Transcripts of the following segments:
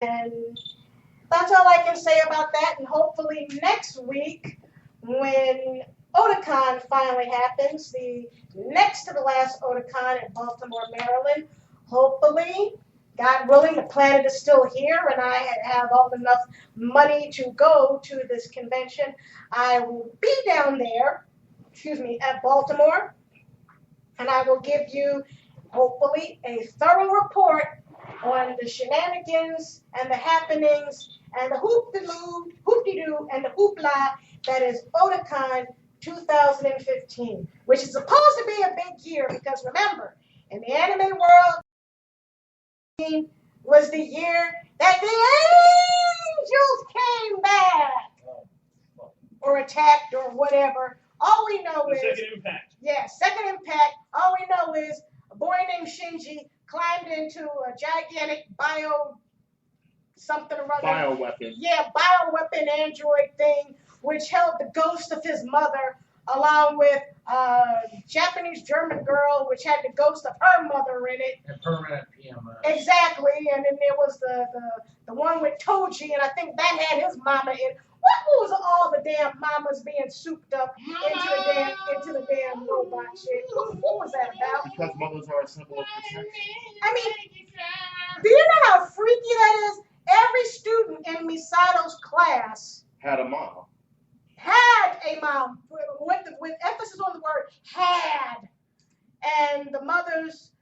And that's all I can say about that. And hopefully next week, when Otakon finally happens, the next to the last Otakon in Baltimore, Maryland, hopefully, God willing, the planet is still here and I have all enough money to go to this convention. I will be down there, at Baltimore, and I will give you, hopefully, a thorough report on the shenanigans and the happenings and the hoop-de-doo, and the hoopla that is Otakon 2015, which is supposed to be a big year because remember, in the anime world, was the year that the angels came back or attacked or whatever. All we know is Second Impact. Yeah, Second Impact. All we know is a boy named Shinji climbed into a gigantic something or other. Bioweapon. Yeah, bioweapon android thing, which held the ghost of his mother, along with a Japanese German girl, which had the ghost of her mother in it. And permanent PMS. Exactly, and then there was the one with Toji, and I think that had his mama in. What was all the damn mamas being souped up into the damn robot shit? What was that about? Because mothers are a symbol of protection. I mean, do you know how freaky that is? Every student in Misato's class Had a mom. had a mom, with emphasis on the word had. And the mothers,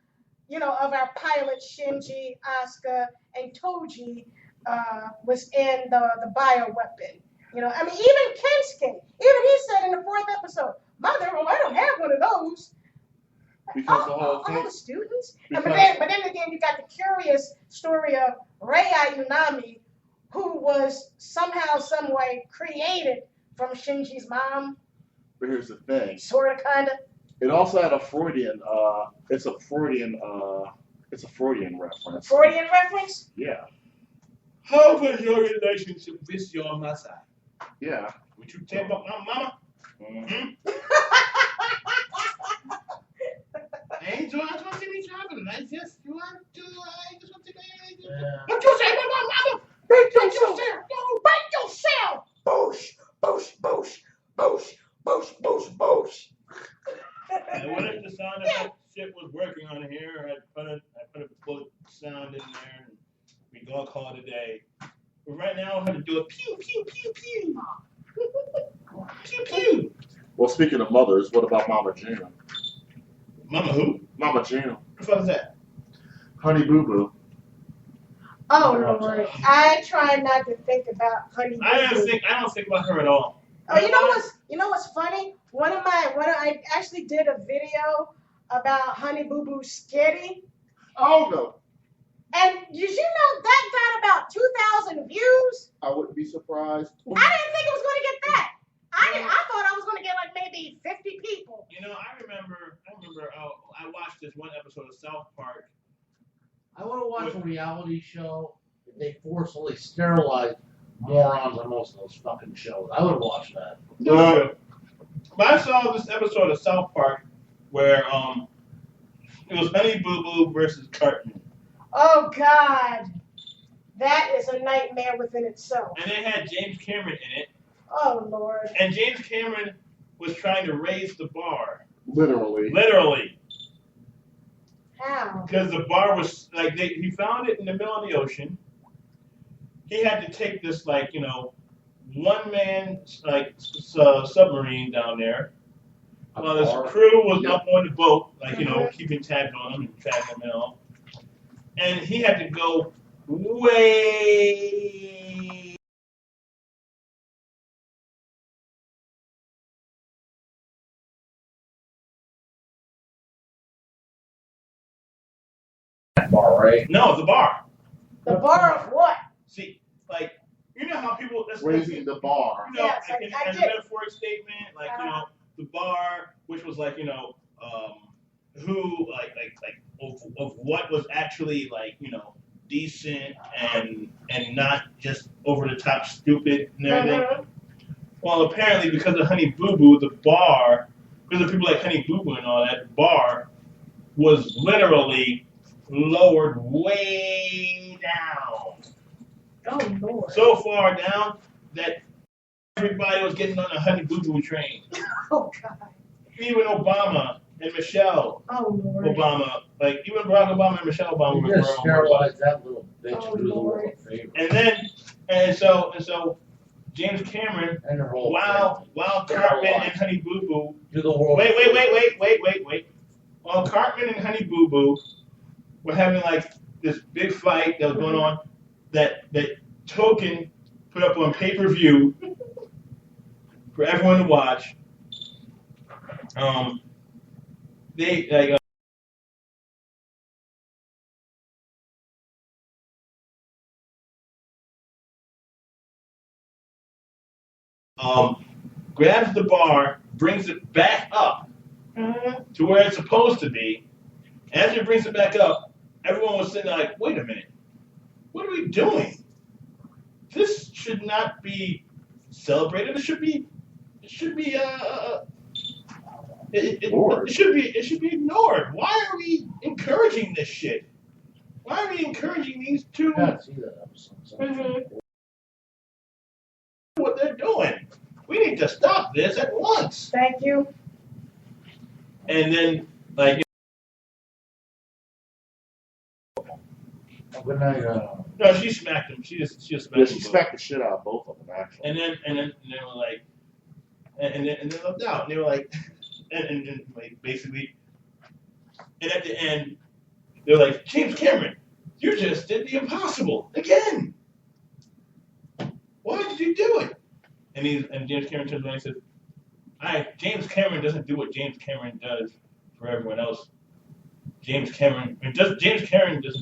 of our pilots, Shinji, Asuka, and Toji, was in the bioweapon. Even Kensuke, even he said in the 4th episode, Mother, well, I don't have one of those. Because the whole all thing. the students? Because, But then again, you got the curious story of Rei Ayunami, who was somehow, some way created from Shinji's mom. but here's the thing. Sort of, kind of. It also had a Freudian. It's a Freudian reference. Freudian reference? Yeah. How was your relationship with your mother? Yeah. Would you tell about my mama? Mm-hmm. Angel, I just want to be traveling. I just want to. Yeah. What you say about my mama? Break yourself! No, break yourself! Boosh, boosh, boosh, boosh, boosh, boosh, boosh. And what if the sound effect shit was working on here? I put a bullet sound in there, and we gonna call it a day. But right now, I'm gonna do a pew pew pew pew. Pew pew. Well, speaking of mothers, what about Mama June? Mama who? Mama June. What the fuck is that? Honey Boo Boo. Oh, Lord. I try not to think about Honey Boo I Boo. don't think about her at all. Oh, you know what's funny? I actually did a video about Honey Boo Boo Skitty. Oh no. And did you know that got about 2,000 views? I wouldn't be surprised. I didn't think it was going to get that. I thought I was going to get like maybe 50 people. I remember. I watched this one episode of South Park. I want to watch a reality show if they forcibly sterilize morons on most of those fucking shows. I would watch that. But I saw this episode of South Park where it was Honey Boo Boo versus Cartman. Oh, God. That is a nightmare within itself. And they had James Cameron in it. Oh, Lord. And James Cameron was trying to raise the bar. Literally. Literally. How? Because the bar was, he found it in the middle of the ocean. He had to take this, one-man, submarine down there. While his crew was up on the boat, keeping tabs on them and tracking them all. And he had to go way Bar, right? No, the bar. The bar of what? See, you know how people Raising the bar. Yes, I in get a it. metaphoric statement, Uh-huh. the bar, which was who of what was actually decent and not just over the top stupid and everything. Mhm. Well, apparently because of Honey Boo Boo, the bar, because of people like Honey Boo Boo and all that, the bar was literally lowered way down. Oh Lord. So far down that everybody was getting on the Honey Boo Boo train. Oh God. Even Obama and Michelle Oh Lord. Obama, like even Barack Obama and Michelle Obama You were just on. sterilize that little bitch Oh, and do the Lord. world a favor. And so James Cameron, And her whole while Cartman and Honey Boo Boo, do the world. wait. While Cartman and Honey Boo Boo were having like this big fight that was going on, that Token put up on pay-per-view for everyone to watch. They like. Grabs the bar, brings it back up to where it's supposed to be. As it brings it back up, everyone was sitting there like, wait a minute, what are we doing? This should not be celebrated. It should be ignored. Why are we encouraging this shit? Why are we encouraging these two? I gotta see that episode. What they're doing? We need to stop this at once. Thank you. And then, like, Good night. no, she smacked him. She just smacked Yeah, him. she smacked the shit out of both of them, actually. And then they were like, and then looked out. And they were like, and like basically, and at the end, they were like, James Cameron, you just did the impossible again. Why did you do it? And James Cameron turns around and says, James Cameron doesn't do what James Cameron does for everyone else. James Cameron doesn't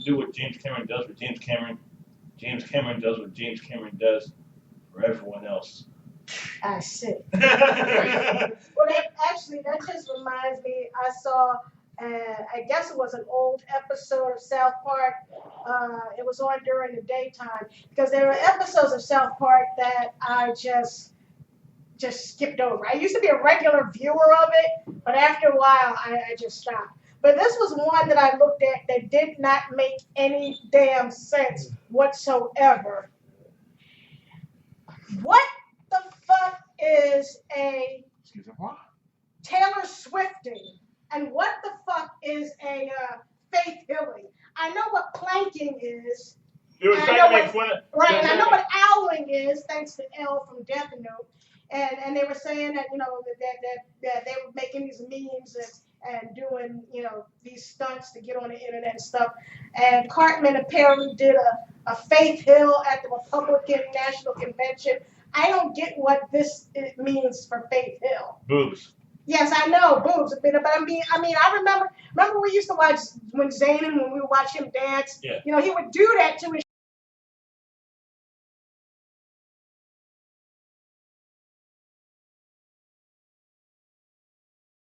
do what James Cameron does for James Cameron. James Cameron does what James Cameron does for everyone else. I see. Well, that just reminds me. I saw, I guess it was an old episode of South Park. It was on during the daytime because there were episodes of South Park that I just skipped over. I used to be a regular viewer of it, but after a while, I just stopped. But this was one that I looked at that did not make any damn sense whatsoever. What the fuck is a Taylor Swifting? And what the fuck is a Faith Hilling? I know what planking is. It was trying to make fun of. Right, and I know what owling is, thanks to Elle from Death Note. And they were saying that, that they were making these memes and doing, these stunts to get on the internet and stuff. And Cartman apparently did a Faith Hill at the Republican National Convention. I don't get what it means for Faith Hill. Boobs. Yes, I know, boobs. But I remember we used to watch when Zayn, when we would watch him dance. Yeah. He would do that to his.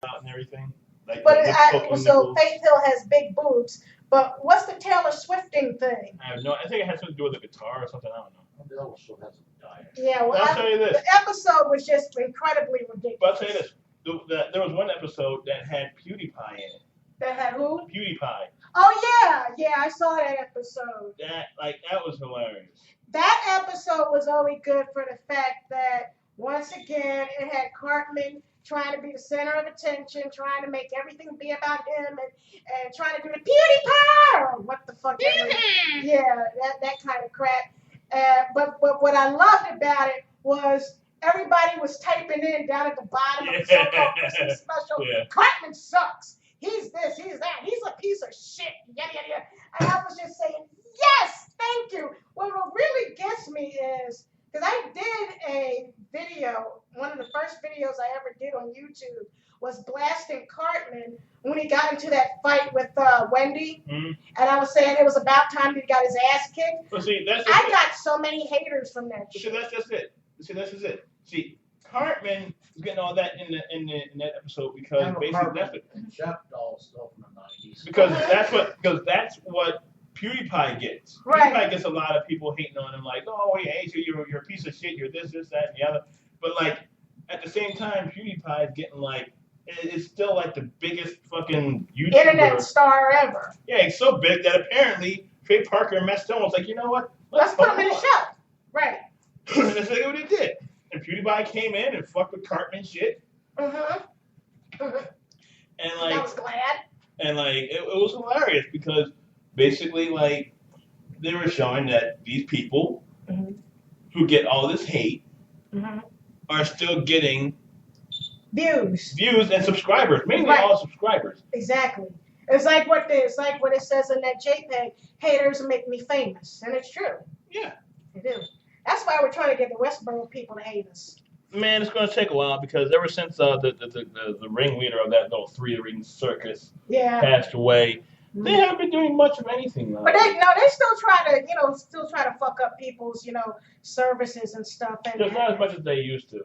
And everything. Like, But so Faith Hill has big boobs. But what's the Taylor Swifting thing? I have no. I think it has something to do with the guitar or something. I don't know. That also has a diet. Yeah, well, I'll tell you this. the episode was just incredibly ridiculous. But I'll tell you this. There was one episode that had PewDiePie in it. That had who? PewDiePie. Oh yeah, I saw that episode. That was hilarious. That episode was only good for the fact that once again it had Cartman trying to be the center of attention, trying to make everything be about him, and trying to do the PewDiePie or what the fuck ever. Yeah, that kind of crap. But what I loved about it was everybody was typing in down at the bottom of the so-called Christmas special. Yeah. Cartman sucks. He's this, he's that. He's a piece of shit. Yada, yada, yada. And I was just saying, yes, thank you. What really gets me is, because I did a video, one of the first videos I ever did on YouTube was blasting Cartman when he got into that fight with Wendy. Mm-hmm. And I was saying it was about time he got his ass kicked. Well, see, I got so many haters from that shit. See, that's just it. See, Cartman was getting all that in that episode because basically that's what Chef Doll stuff in the 90s. Because that's what PewDiePie gets. Right. PewDiePie gets a lot of people hating on him, like, oh, he hates you, you're a piece of shit, you're this, that, and the other. But like at the same time, PewDiePie is getting like, it's still like the biggest fucking YouTuber. Internet star ever. Yeah, he's so big that apparently Trey Parker and Matt Stone was like, you know what? Let's put him in the show. guy came in and fucked with Cartman shit. Mhm. And I was glad. and it was hilarious because basically they were showing that these people who get all this hate are still getting Views. and subscribers, mainly Right. all subscribers. Exactly. It's like what it says in that JPEG. Haters make me famous, and it's true. Yeah. They do. That's why we're trying to get the Westboro people to hate us. Man, it's going to take a while because ever since the ringleader of that little three-ring circus passed away, they haven't been doing much of anything. But they still try to fuck up people's services and stuff. And Just not as much as they used to.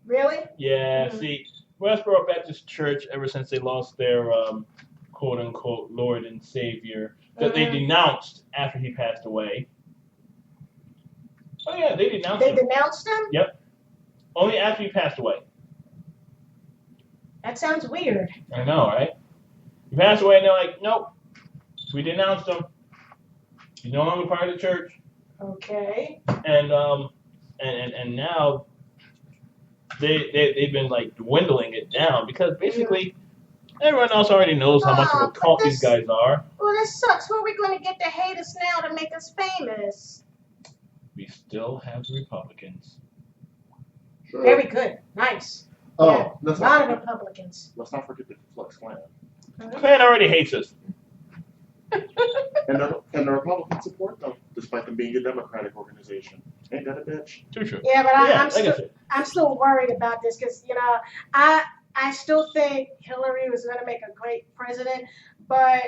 Really? Yeah. See, Westboro Baptist Church, ever since they lost their quote-unquote Lord and Savior that they denounced after he passed away. Oh yeah, they denounced him. They denounced him? Yep. Only after he passed away. That sounds weird. I know, right? He passed away, and they're like, nope, we denounced him. He's no longer part of the church. Okay. And now they've been dwindling it down because basically everyone else already knows how much of a cult these guys are. Well, this sucks. Where are we going to get to hate us now to make us famous? We still have the Republicans. Sure. Very good. Nice. Oh, Yeah. let's A lot of not Republicans. forget the Ku Klux Klan. Klan already hates us. And the Republicans support them, despite them being a Democratic organization. Ain't that a bitch? Too true. Yeah, but Yeah, I'm still worried about this because I still think Hillary was going to make a great president, but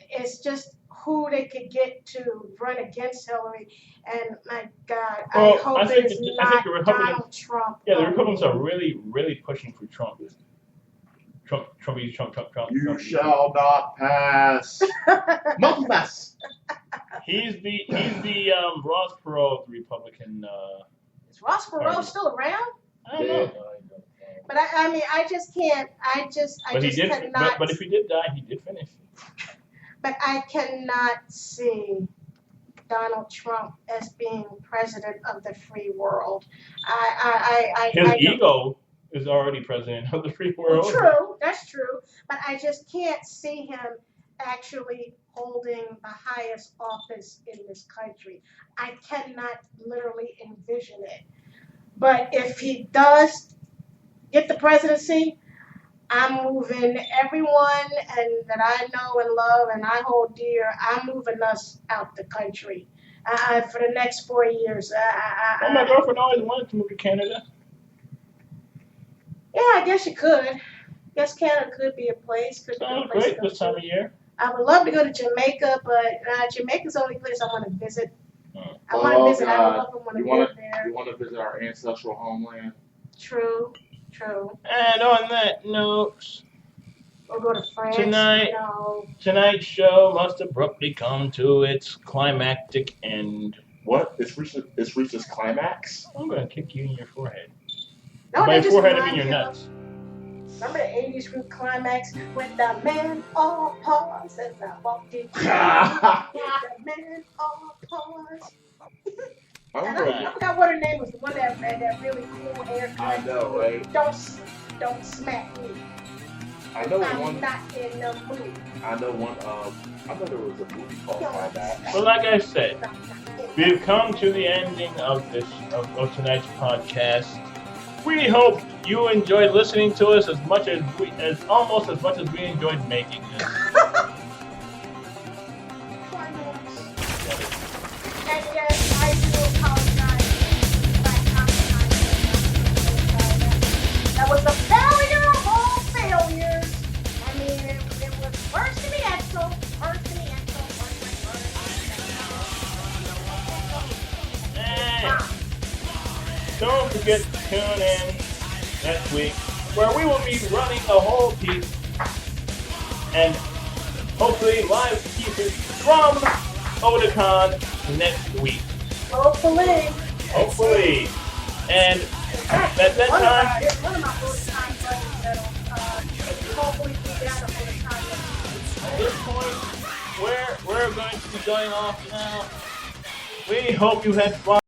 it's just who they could get to run against Hillary. And my God, Well, I hope I think it's the not Republicans- Donald Trump. Yeah, the Republicans are really, really pushing for Trump. Trump. You shall not pass. Monkey pass. He's the Ross Perot of the Republican. Is Ross Perot still around? I don't know. But I just can't. But he did. cannot. But if he did die, he did finish. But I cannot see Donald Trump as being president of the free world. His ego is already president of the free world. Well, true, that's true. But I just can't see him actually holding the highest office in this country. I cannot literally envision it. But if he does get the presidency, I'm moving everyone that I know and love and I hold dear, I'm moving us out the country for the next 4 years. My girlfriend always wanted to move to Canada. Yeah, I guess you could. I guess Canada could be a place. Could be a Sounds place great to go this time to. of year. I would love to go to Jamaica, but Jamaica's the only place I want to visit. I want to Oh, visit. I God. would love to want to You live want there. You want to visit our ancestral homeland? True. And on that note, Or go to France. Tonight- No. tonight's show must abruptly come to its climactic end. What? It's reached its climax? I'm gonna kick you in your forehead. No, By that just forehead, I mean reminds your me of- nuts. Remember the 80s group Climax? When the men all pause as I walked in. The men all pause. I And remember I forgot what her name was. The one that had that really cool haircut. I know, right? Don't smack me. I know I'm one. not in the mood. I know one. I know there was a movie called Climax. Well, like I said, we've come to the ending of of tonight's podcast. We hope you enjoyed listening to us almost as much as we enjoyed making this. And yes, I do apologize. That was a failure of all failures. I mean, it was worse than the Exo. Worse than the Exo. And don't forget to tune in next week where we will be running the whole piece and hopefully live pieces from Otakon next week. Hopefully. And at that time, One of my first time buddies that'll hopefully be down to full time. at this point, we're going to be going off now. We hope you had fun.